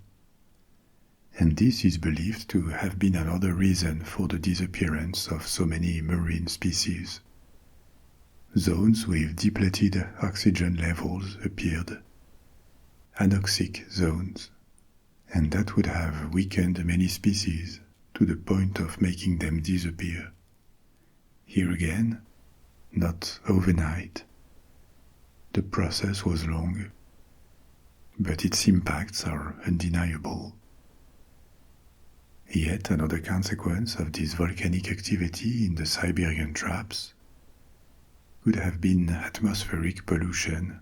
And this is believed to have been another reason for the disappearance of so many marine species. Zones with depleted oxygen levels appeared, anoxic zones, and that would have weakened many species to the point of making them disappear. Here again, not overnight. The process was long, but its impacts are undeniable. Yet another consequence of this volcanic activity in the Siberian traps could have been atmospheric pollution,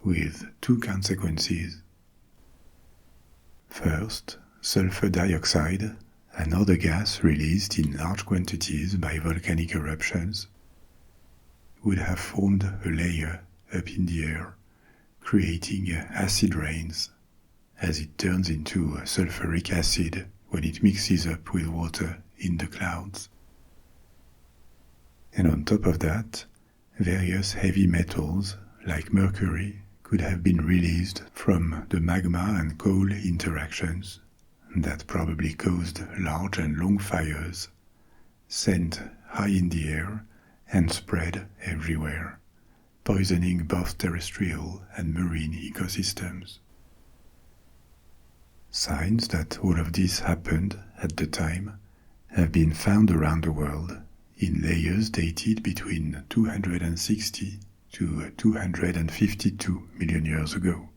with two consequences. First, sulfur dioxide, another gas released in large quantities by volcanic eruptions, would have formed a layer up in the air, creating acid rains, as it turns into sulfuric acid when it mixes up with water in the clouds. And on top of that, various heavy metals like mercury could have been released from the magma and coal interactions that probably caused large and long fires, sent high in the air and spread everywhere, poisoning both terrestrial and marine ecosystems. Signs that all of this happened at the time have been found around the world in layers dated between 260 to 252 million years ago.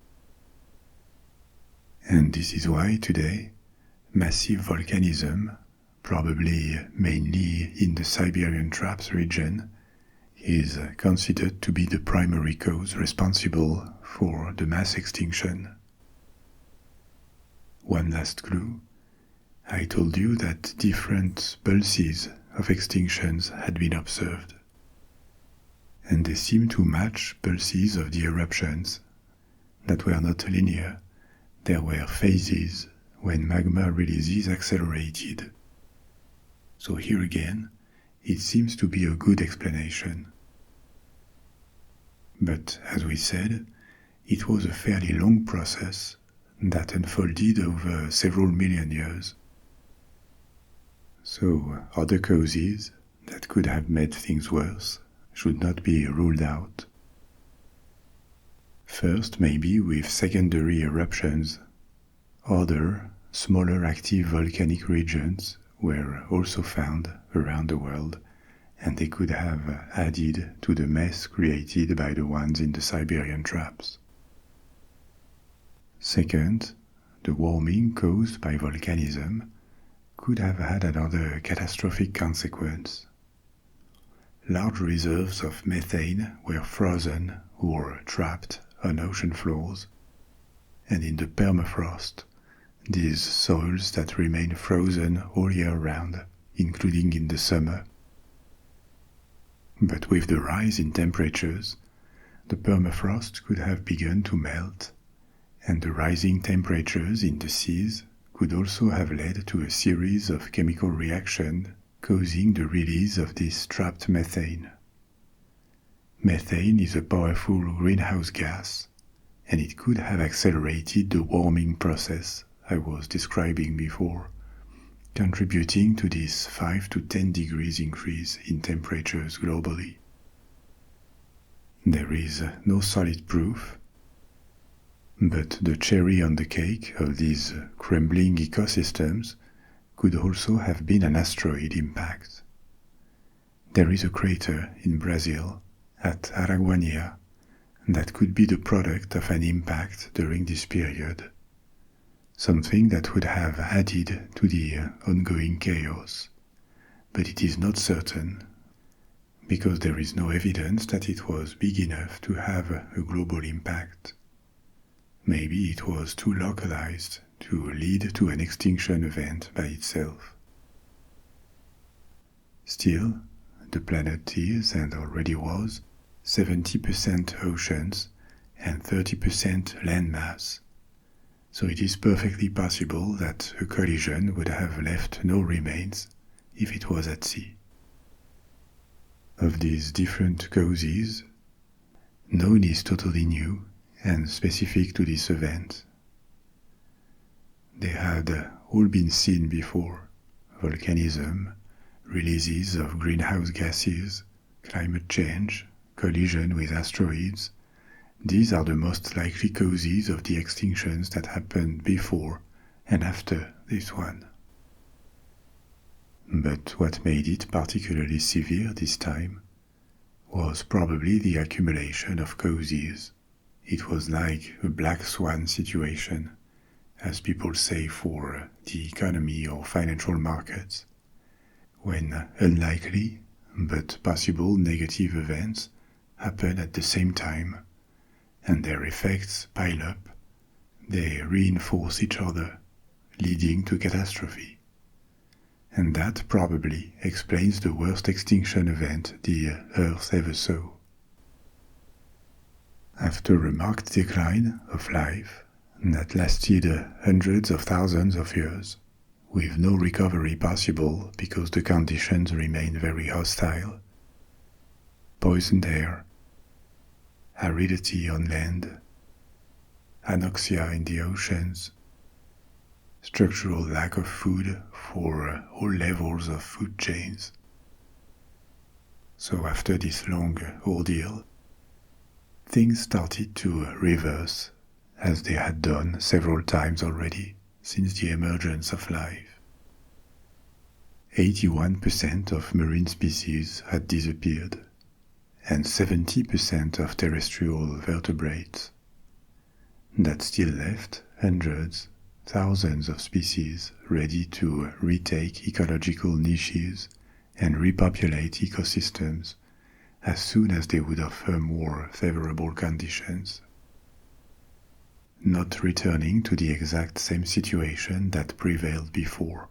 And this is why today massive volcanism, probably mainly in the Siberian Traps region, is considered to be the primary cause responsible for the mass extinction. One last clue. I told you that different pulses of extinctions had been observed, and they seem to match pulses of the eruptions that were not linear. There were phases when magma releases accelerated. So here again, it seems to be a good explanation. But as we said, it was a fairly long process that unfolded over several million years. So other causes that could have made things worse should not be ruled out. First, maybe with secondary eruptions, other, smaller active volcanic regions were also found around the world, and they could have added to the mess created by the ones in the Siberian Traps. Second, the warming caused by volcanism could have had another catastrophic consequence. Large reserves of methane were frozen or trapped on ocean floors, and in the permafrost, these soils that remain frozen all year round, including in the summer. But with the rise in temperatures, the permafrost could have begun to melt, and the rising temperatures in the seas could also have led to a series of chemical reactions causing the release of this trapped methane. Methane is a powerful greenhouse gas, and it could have accelerated the warming process I was describing before, contributing to this 5 to 10 degrees increase in temperatures globally. There is no solid proof, but the cherry on the cake of these crumbling ecosystems could also have been an asteroid impact. There is a crater in Brazil at Araguaia that could be the product of an impact during this period, something that would have added to the ongoing chaos, but it is not certain because there is no evidence that it was big enough to have a global impact. Maybe it was too localized to lead to an extinction event by itself. Still, the planet is and already was 70% oceans and 30% landmass, so it is perfectly possible that a collision would have left no remains if it was at sea. Of these different causes, none is totally new and specific to this event. They had all been seen before: volcanism, releases of greenhouse gases, climate change, collision with asteroids. These are the most likely causes of the extinctions that happened before and after this one. But what made it particularly severe this time was probably the accumulation of causes. It was like a black swan situation, as people say for the economy or financial markets, when unlikely but possible negative events happen at the same time, and their effects pile up. They reinforce each other, leading to catastrophe. And that probably explains the worst extinction event the Earth ever saw. After a marked decline of life that lasted hundreds of thousands of years, with no recovery possible because the conditions remained very hostile, poisoned air, aridity on land, anoxia in the oceans, structural lack of food for all levels of food chains. So after this long ordeal, things started to reverse, as they had done several times already since the emergence of life. 81% of marine species had disappeared, and 70% of terrestrial vertebrates. That still left hundreds, thousands of species ready to retake ecological niches and repopulate ecosystems as soon as they would offer more favorable conditions. Not returning to the exact same situation that prevailed before.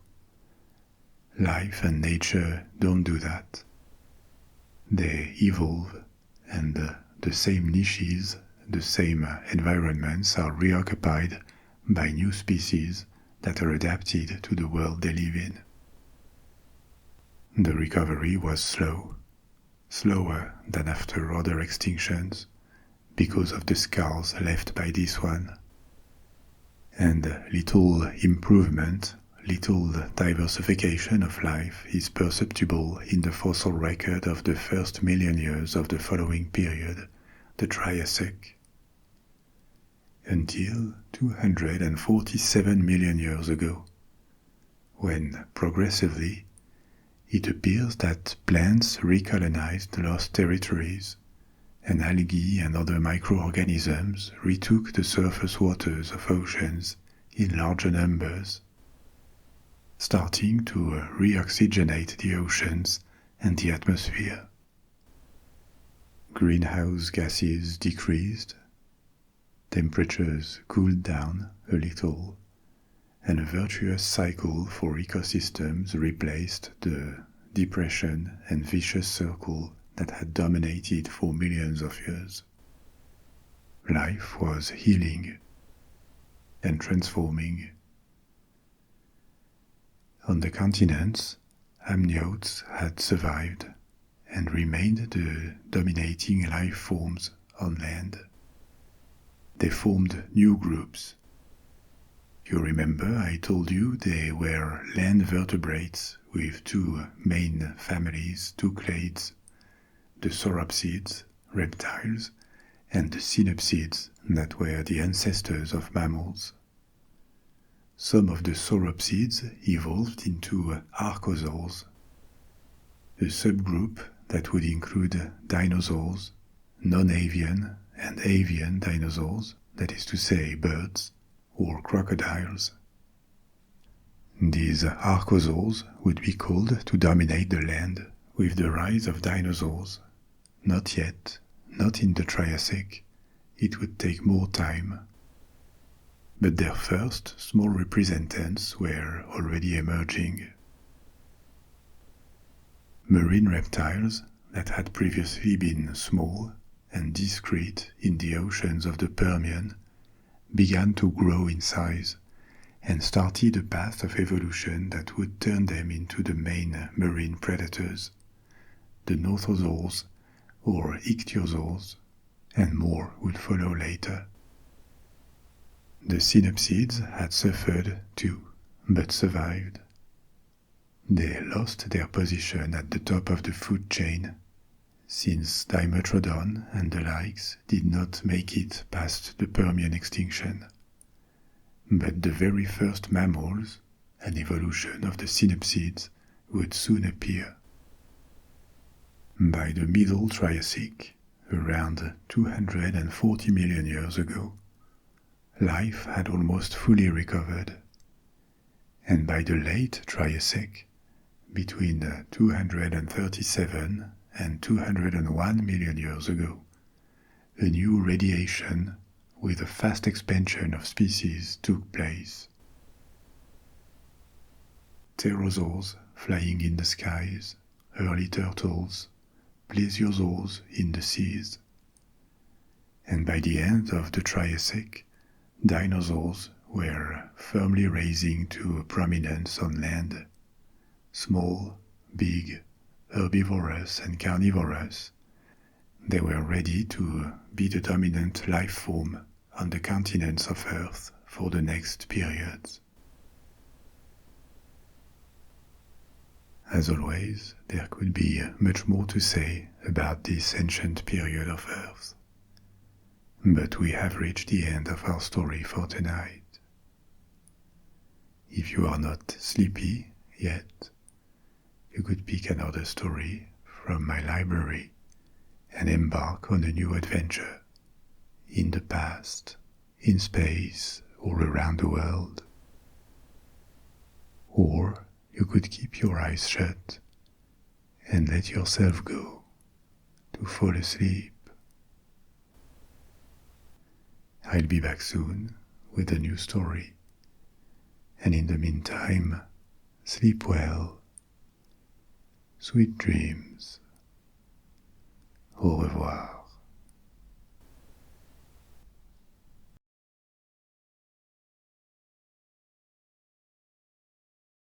Life and nature don't do that. They evolve, and the same niches, the same environments are reoccupied by new species that are adapted to the world they live in. The recovery was slow, slower than after other extinctions, because of the scars left by this one. And little improvement, little diversification of life is perceptible in the fossil record of the first million years of the following period, the Triassic. Until 247 million years ago, when progressively it appears that plants recolonized lost territories, and algae and other microorganisms retook the surface waters of oceans in larger numbers, starting to reoxygenate the oceans and the atmosphere. Greenhouse gases decreased, temperatures cooled down a little, and a virtuous cycle for ecosystems replaced the depression and vicious circle that had dominated for millions of years. Life was healing and transforming. On the continents, amniotes had survived and remained the dominating life forms on land. They formed new groups. You remember I told you they were land vertebrates with two main families, two clades, the sauropsids, reptiles, and the synapsids that were the ancestors of mammals. Some of the sauropsids evolved into archosaurs, a subgroup that would include dinosaurs, non-avian and avian dinosaurs, that is to say birds, or crocodiles. These archosaurs would be called to dominate the land with the rise of dinosaurs. Not yet, not in the Triassic, it would take more time. But their first small representatives were already emerging. Marine reptiles that had previously been small and discreet in the oceans of the Permian began to grow in size and started a path of evolution that would turn them into the main marine predators, the nothosaurs or ichthyosaurs, and more would follow later. The synapsids had suffered too, but survived. They lost their position at the top of the food chain, since Dimetrodon and the likes did not make it past the Permian extinction. But the very first mammals, an evolution of the synapsids, would soon appear. By the Middle Triassic, around 240 million years ago, life had almost fully recovered. And by the Late Triassic, between 237 and 201 million years ago, a new radiation with a fast expansion of species took place. Pterosaurs flying in the skies, early turtles, plesiosaurs in the seas. And by the end of the Triassic, dinosaurs were firmly rising to prominence on land. Small, big, herbivorous and carnivorous, they were ready to be the dominant life form on the continents of Earth for the next periods. As always, there could be much more to say about this ancient period of Earth. But we have reached the end of our story for tonight. If you are not sleepy yet, you could pick another story from my library and embark on a new adventure in the past, in space, or around the world. Or you could keep your eyes shut and let yourself go to fall asleep. I'll be back soon with a new story. And in the meantime, sleep well. Sweet dreams. Au revoir.